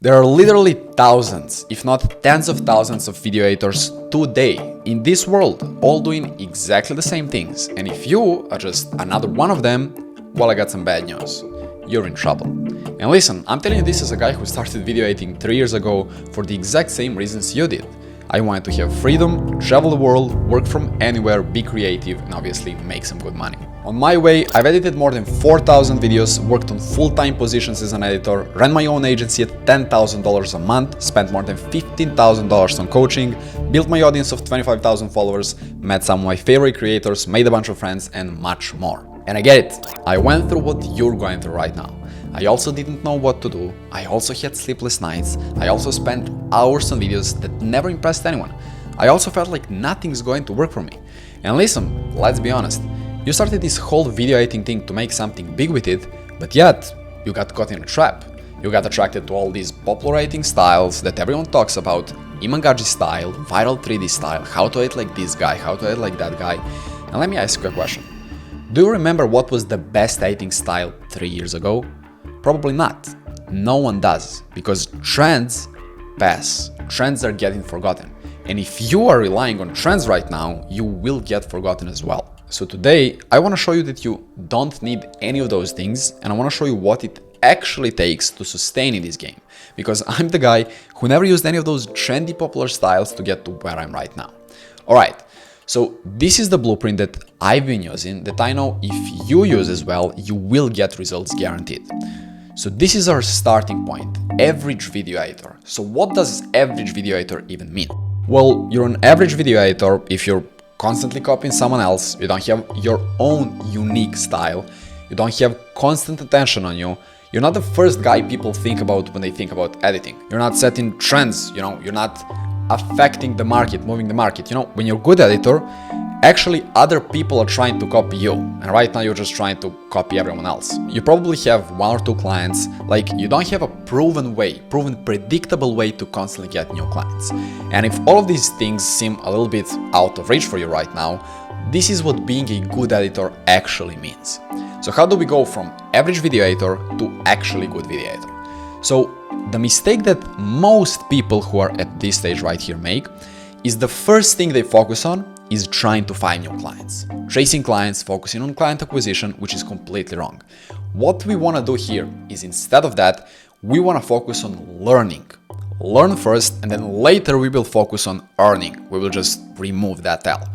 There are literally thousands, if not tens of thousands of video editors today in this world, all doing exactly the same things. And if you are just another one of them, well, I got some bad news. You're in trouble. And listen, I'm telling you this as a guy who started video editing 3 years ago for the exact same reasons you did. I wanted to have freedom, travel the world, work from anywhere, be creative, and obviously make some good money. On my way, I've edited more than 4,000 videos, worked on full-time positions as an editor, ran my own agency at $10,000 a month, spent more than $15,000 on coaching, built my audience of 25,000 followers, met some of my favorite creators, made a bunch of friends, and much more. And I get it. I went through what you're going through right now. I also didn't know what to do. I also had sleepless nights. I also spent hours on videos that never impressed anyone. I also felt like nothing's going to work for me. And listen, let's be honest. You started this whole video editing thing to make something big with it, but yet you got caught in a trap. You got attracted to all these popular editing styles that everyone talks about, Imangaji style, viral 3D style, how to edit like this guy, how to edit like that guy. And let me ask you a question. Do you remember what was the best editing style 3 years ago? Probably not. No one does, because trends pass. Trends are getting forgotten. And if you are relying on trends right now, you will get forgotten as well. So today, I want to show you that you don't need any of those things, and I want to show you what it actually takes to sustain in this game. Because I'm the guy who never used any of those trendy popular styles to get to where I'm right now. Alright, so this is the blueprint that I've been using, that I know if you use as well, you will get results guaranteed. So this is our starting point, average video editor. So what does average video editor even mean? Well, you're an average video editor if you're constantly copying someone else, you don't have your own unique style, you don't have constant attention on you, you're not the first guy people think about when they think about editing. You're not setting trends, you're not affecting the market, moving the market. When you're a good editor, actually other people are trying to copy you, and right now you're just trying to copy everyone else. You probably have 1 or 2 clients, like you don't have a proven predictable way to constantly get new clients. And if all of these things seem a little bit out of reach for you right now, this is what being a good editor actually means. So how do we go from average video editor to actually good video editor? So the mistake that most people who are at this stage right here make is the first thing they focus on is trying to find new clients. Chasing clients, focusing on client acquisition, which is completely wrong. What we want to do here is instead of that, we want to focus on learning. Learn first, and then later we will focus on earning. We will just remove that L.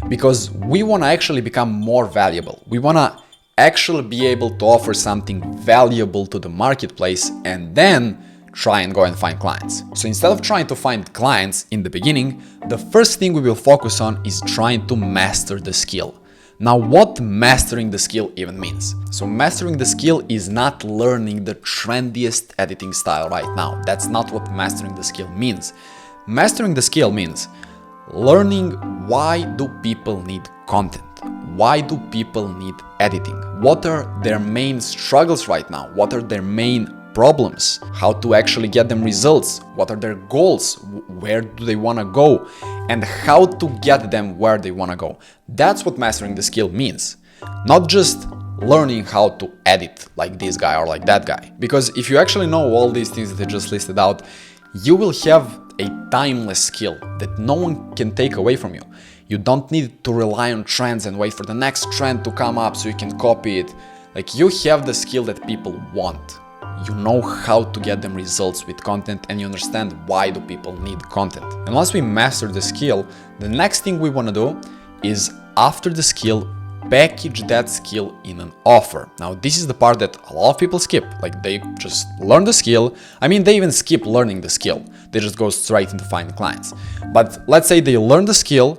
Because we want to actually become more valuable. We want to actually be able to offer something valuable to the marketplace and then try and go and find clients. So instead of trying to find clients in the beginning, the first thing we will focus on is trying to master the skill. Now, what mastering the skill even means? So mastering the skill is not learning the trendiest editing style right now. That's not what mastering the skill means. Mastering the skill means learning why do people need content? Why do people need editing? What are their main struggles right now? What are their main problems, how to actually get them results, what are their goals, where do they want to go, and how to get them where they want to go. That's what mastering the skill means. Not just learning how to edit like this guy or like that guy. Because if you actually know all these things that I just listed out, you will have a timeless skill that no one can take away from you. You don't need to rely on trends and wait for the next trend to come up so you can copy it. Like, you have the skill that people want. You know how to get them results with content, and you understand why do people need content. And once we master the skill, the next thing we want to do is, after the skill, package that skill in an offer. Now, this is the part that a lot of people skip. Like, they just learn the skill. I mean, they even skip learning the skill. They just go straight into finding clients. But let's say they learn the skill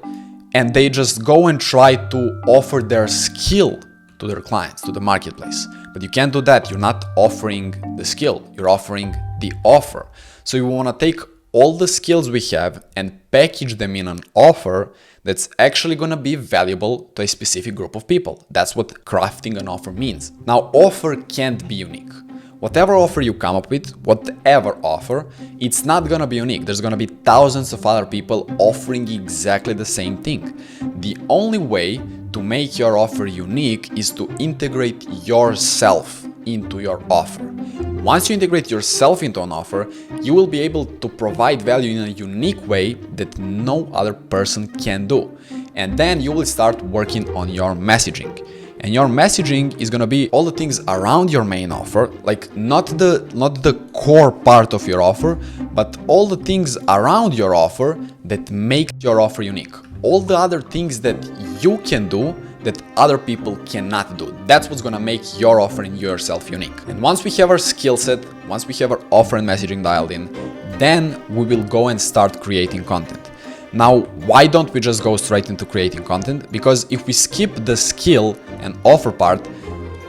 and they just go and try to offer their skill to their clients, to the marketplace. But you can't do that. You're not offering the skill, you're offering the offer. So you want to take all the skills we have and package them in an offer that's actually going to be valuable to a specific group of people. That's what crafting an offer means. Now, offer can't be unique. Whatever offer you come up with, whatever offer, it's not gonna be unique. There's gonna be thousands of other people offering exactly the same thing. The only way to make your offer unique is to integrate yourself into your offer. Once you integrate yourself into an offer, you will be able to provide value in a unique way that no other person can do. And then you will start working on your messaging. And your messaging is gonna be all the things around your main offer, like not the core part of your offer, but all the things around your offer that make your offer unique. All the other things that you can do that other people cannot do. That's what's gonna make your offer and yourself unique. And once we have our skill set, once we have our offer and messaging dialed in, then we will go and start creating content. Now, why don't we just go straight into creating content? Because if we skip the skill and offer part,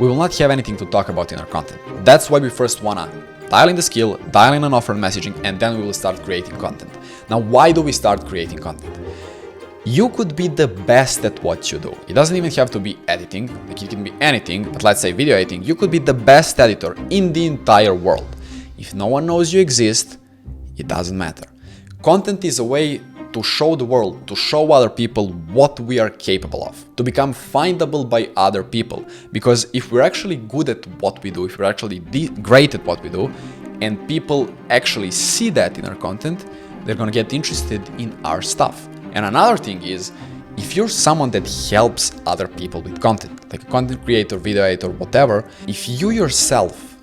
we will not have anything to talk about in our content. That's why we first wanna dial in the skill, dial in an offer and messaging, and then we will start creating content. Now, why do we start creating content? You could be the best at what you do. It doesn't even have to be editing, like it can be anything, but let's say video editing. You could be the best editor in the entire world. If no one knows you exist, it doesn't matter. Content is a way to show the world, to show other people what we are capable of, to become findable by other people. Because if we're actually good at what we do, if we're actually great at what we do, and people actually see that in our content, they're gonna get interested in our stuff. And another thing is, if you're someone that helps other people with content, like a content creator, video editor, whatever, if you yourself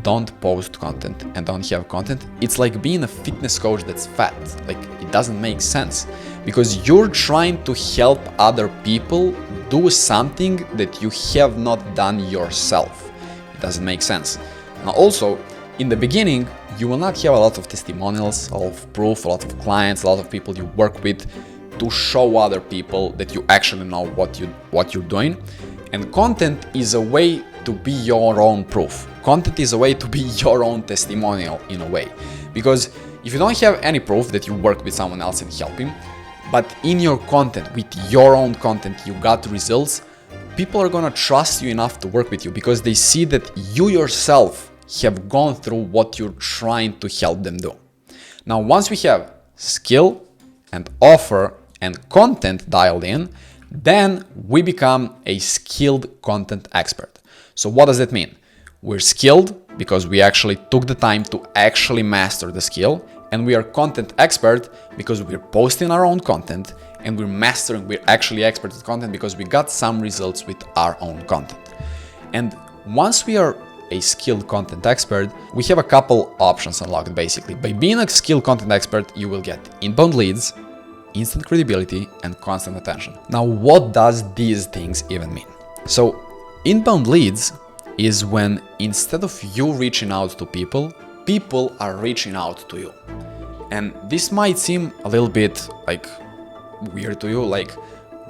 don't post content and don't have content, it's like being a fitness coach that's fat. Like, it doesn't make sense because you're trying to help other people do something that you have not done yourself. It doesn't make sense. Now, also, in the beginning, you will not have a lot of testimonials, a lot of proof, a lot of clients, a lot of people you work with to show other people that you actually know what you're doing. And content is a way to be your own proof. Content is a way to be your own testimonial in a way. Because if you don't have any proof that you work with someone else and help him, but in your content, with your own content, you got results, people are gonna trust you enough to work with you because they see that you yourself have gone through what you're trying to help them do. Now, once we have skill and offer and content dialed in, then we become a skilled content expert. So what does that mean? We're skilled because we actually took the time to actually master the skill, and we are content expert because we're posting our own content and we're actually expert at content because we got some results with our own content. And once we are a skilled content expert, we have a couple options unlocked basically. By being a skilled content expert, you will get inbound leads, instant credibility, and constant attention. Now, what does these things even mean? So, inbound leads is when instead of you reaching out to people, people are reaching out to you. And this might seem a little bit like weird to you, like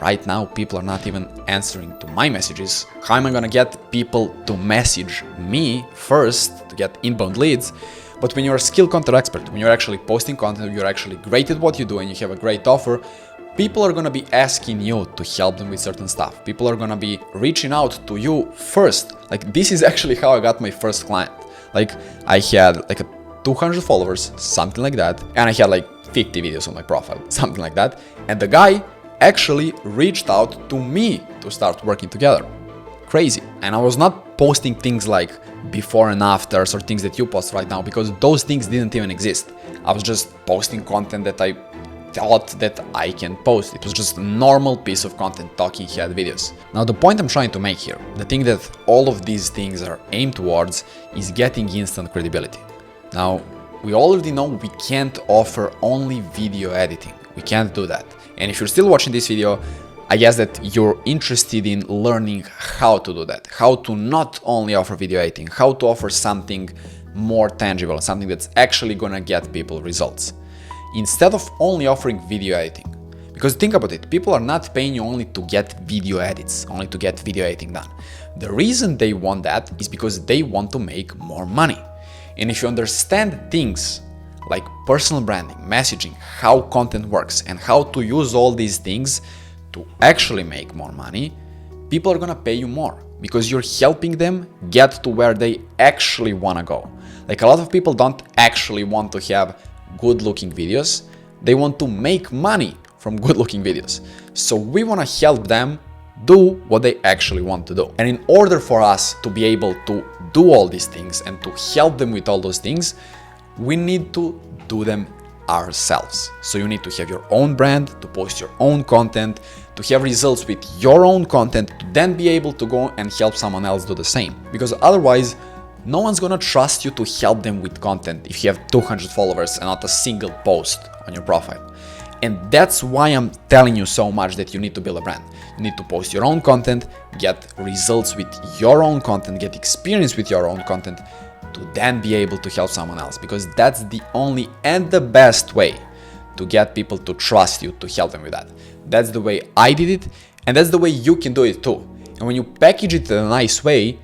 right now people are not even answering to my messages. How am I gonna get people to message me first to get inbound leads? But when you're a skilled content expert, when you're actually posting content, you're actually great at what you do and you have a great offer, people are gonna be asking you to help them with certain stuff. People are gonna be reaching out to you first. Like, this is actually how I got my first client. Like, I had like 200 followers, something like that, and I had like 50 videos on my profile, something like that. And the guy actually reached out to me to start working together. Crazy. And I was not posting things like before and afters or things that you post right now because those things didn't even exist. I was just posting content that I thought that I can post. It was just a normal piece of content, talking head videos. Now, the point I'm trying to make here, the thing that all of these things are aimed towards, is getting instant credibility. Now, we already know we can't offer only video editing. We can't do that. And if you're still watching this video, I guess that you're interested in learning how to do that, how to not only offer video editing, how to offer something more tangible, something that's actually gonna get people results. Instead of only offering video editing. Because think about it, people are not paying you only to get video edits, only to get video editing done. The reason they want that is because they want to make more money. And if you understand things like personal branding, messaging, how content works, and how to use all these things to actually make more money, people are gonna pay you more because you're helping them get to where they actually wanna go. Like, a lot of people don't actually want to have good looking videos, they want to make money from good looking videos. So we want to help them do what they actually want to do. And in order for us to be able to do all these things and to help them with all those things, we need to do them ourselves. So you need to have your own brand, to post your own content, to have results with your own content, to then be able to go and help someone else do the same. Because otherwise, no one's gonna trust you to help them with content if you have 200 followers and not a single post on your profile. And that's why I'm telling you so much that you need to build a brand. You need to post your own content, get results with your own content, get experience with your own content, to then be able to help someone else, because that's the only and the best way to get people to trust you to help them with that. That's the way I did it, and that's the way you can do it too. And when you package it in a nice way,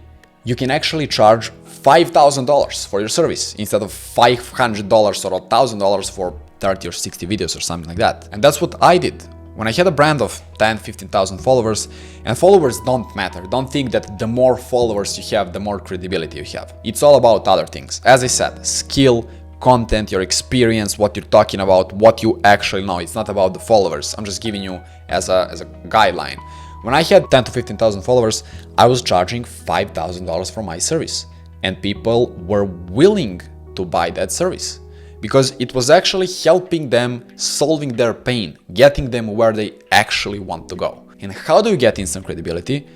you can actually charge $5,000 for your service instead of $500 or $1,000 for 30 or 60 videos or something like that. And that's what I did. When I had a brand of 10, 15,000 followers, and followers don't matter. Don't think that the more followers you have, the more credibility you have. It's all about other things. As I said, skill, content, your experience, what you're talking about, what you actually know. It's not about the followers. I'm just giving you as a guideline. When I had 10 to 15,000 followers, I was charging $5,000 for my service. And people were willing to buy that service, because it was actually helping them, solving their pain, getting them where they actually want to go. And how do you get instant credibility?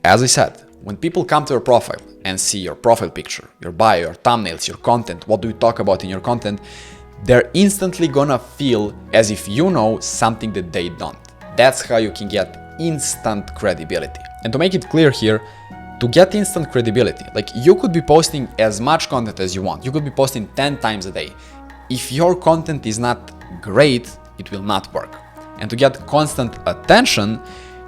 As I said, when people come to your profile and see your profile picture, your bio, your thumbnails, your content, what do you talk about in your content, they're instantly gonna feel as if you know something that they don't. That's how you can get instant credibility. And to make it clear here, to get instant credibility, like, you could be posting as much content as you want. You could be posting 10 times a day. If your content is not great, it will not work. And to get constant attention,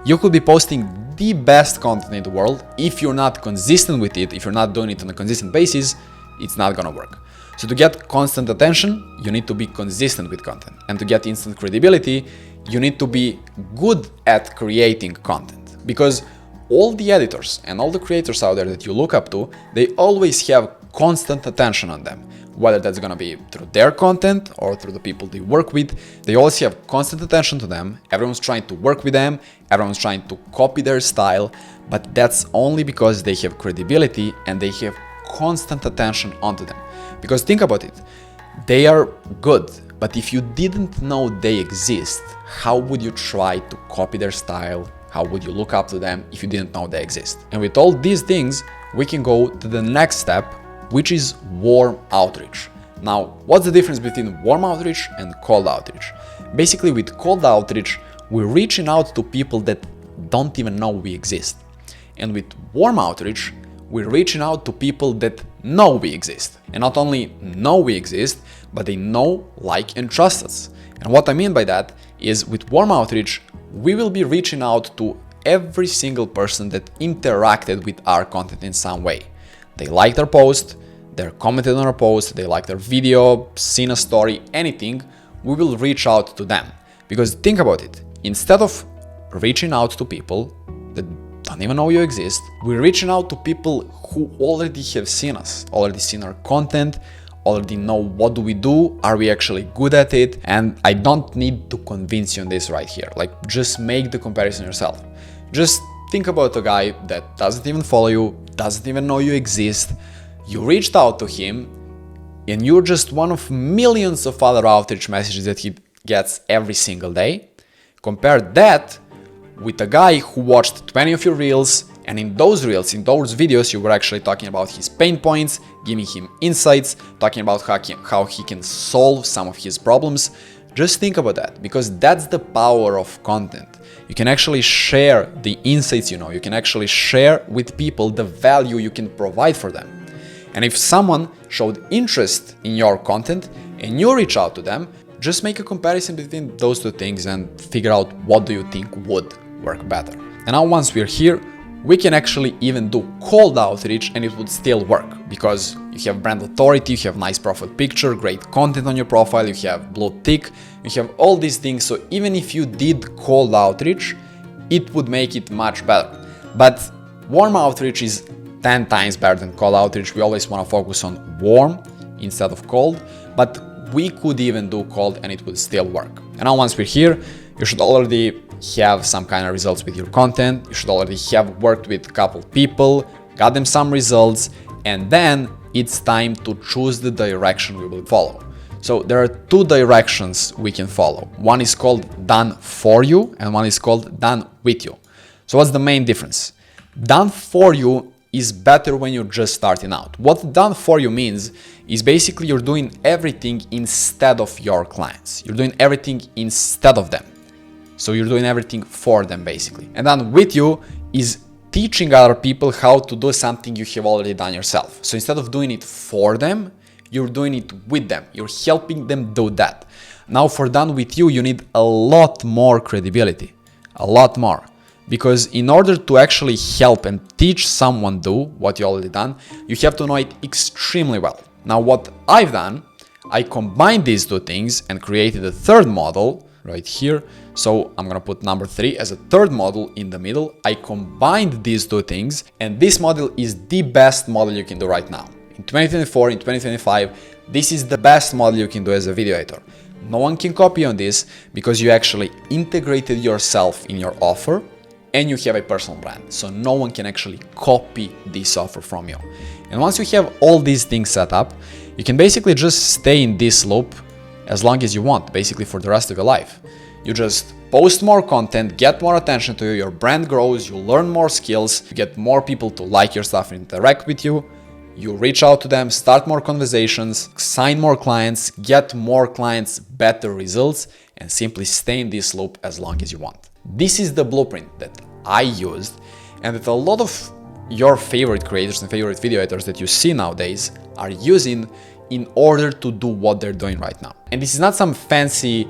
you could be posting the best content in the world. If you're not consistent with it, if you're not doing it on a consistent basis, it's not gonna work. So to get constant attention, you need to be consistent with content. And to get instant credibility, you need to be good at creating content. Because all the editors and all the creators out there that you look up to, they always have constant attention on them. Whether that's gonna be through their content or through the people they work with, they always have constant attention to them. Everyone's trying to work with them, everyone's trying to copy their style, but that's only because they have credibility and they have constant attention onto them. Because think about it, they are good, but if you didn't know they exist, how would you try to copy their style? How would you look up to them if you didn't know they exist? And with all these things, we can go to the next step, which is warm outreach. Now, what's the difference between warm outreach and cold outreach? Basically, with cold outreach, we're reaching out to people that don't even know we exist. And with warm outreach, we're reaching out to people that know we exist. And not only know we exist, but they know, like, and trust us. And what I mean by that is, with warm outreach, we will be reaching out to every single person that interacted with our content in some way. They liked our post, they commented on our post, they liked our video, seen a story, anything, we will reach out to them. Because think about it, instead of reaching out to people that don't even know you exist, we're reaching out to people who already have seen us, already seen our content, already know what do we do, are we actually good at it, and I don't need to convince you on this right here. Like, just make the comparison yourself. Just think about a guy that doesn't even follow you, doesn't even know you exist, you reached out to him, and you're just one of millions of other outreach messages that he gets every single day. Compare that with a guy who watched 20 of your reels, and in those reels, in those videos, you were actually talking about his pain points, giving him insights, talking about how he can solve some of his problems. Just think about that, because that's the power of content. You can actually share the insights you know, you can actually share with people the value you can provide for them. And if someone showed interest in your content and you reach out to them, just make a comparison between those two things and figure out what do you think would work better. And now once we're here, we can actually even do cold outreach and it would still work, because you have brand authority, you have nice profile picture, great content on your profile, you have blue tick, you have all these things. So even if you did cold outreach, it would make it much better. But warm outreach is 10 times better than cold outreach. We always want to focus on warm instead of cold, but we could even do cold and it would still work. And now once we're here, you should already have some kind of results with your content. You should already have worked with a couple people, got them some results, and then it's time to choose the direction we will follow. So there are two directions we can follow. One is called done for you and one is called done with you. So what's the main difference? Done for you is better when you're just starting out. What done for you means is basically you're doing everything instead of your clients. You're doing everything instead of them. So you're doing everything for them basically. And done with you is teaching other people how to do something you have already done yourself. So instead of doing it for them, you're doing it with them. You're helping them do that. Now for done with you, you need a lot more credibility, a lot more. Because in order to actually help and teach someone do what you already done, you have to know it extremely well. Now what I've done, I combined these two things and created a third model right here. So I'm gonna put number 3 as a third model in the middle. I combined these two things, and this model is the best model you can do right now. In 2024, in 2025, this is the best model you can do as a video editor. No one can copy on this because you actually integrated yourself in your offer and you have a personal brand. So no one can actually copy this offer from you. And once you have all these things set up, you can basically just stay in this loop as long as you want, basically for the rest of your life. You just post more content, get more attention to you, your brand grows, you learn more skills, you get more people to like your stuff and interact with you. You reach out to them, start more conversations, sign more clients, get more clients, better results, and simply stay in this loop as long as you want. This is the blueprint that I used and that a lot of your favorite creators and favorite video editors that you see nowadays are using in order to do what they're doing right now. And this is not some fancy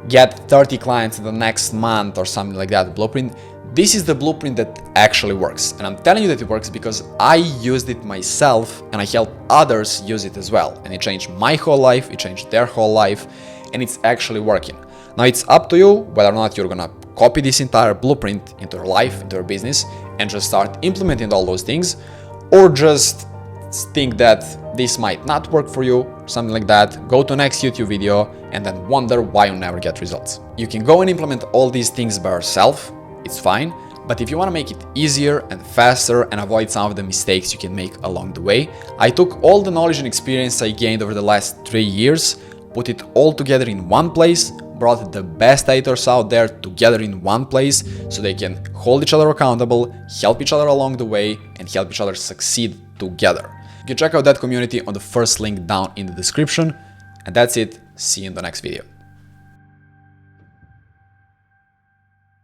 get 30 clients in the next month or something like that blueprint. This is the blueprint that actually works. And I'm telling you that it works because I used it myself and I help others use it as well. And it changed my whole life, it changed their whole life, and it's actually working. Now it's up to you whether or not you're gonna copy this entire blueprint into your life, into your business, and just start implementing all those things, or just think that this might not work for you, something like that, go to next YouTube video, and then wonder why you never get results. You can go and implement all these things by yourself, it's fine, but if you want to make it easier and faster and avoid some of the mistakes you can make along the way, I took all the knowledge and experience I gained over the last 3 years, put it all together in one place, brought the best editors out there together in one place so they can hold each other accountable, help each other along the way, and help each other succeed together. You can check out that community on the first link down in the description. And that's it. See you in the next video.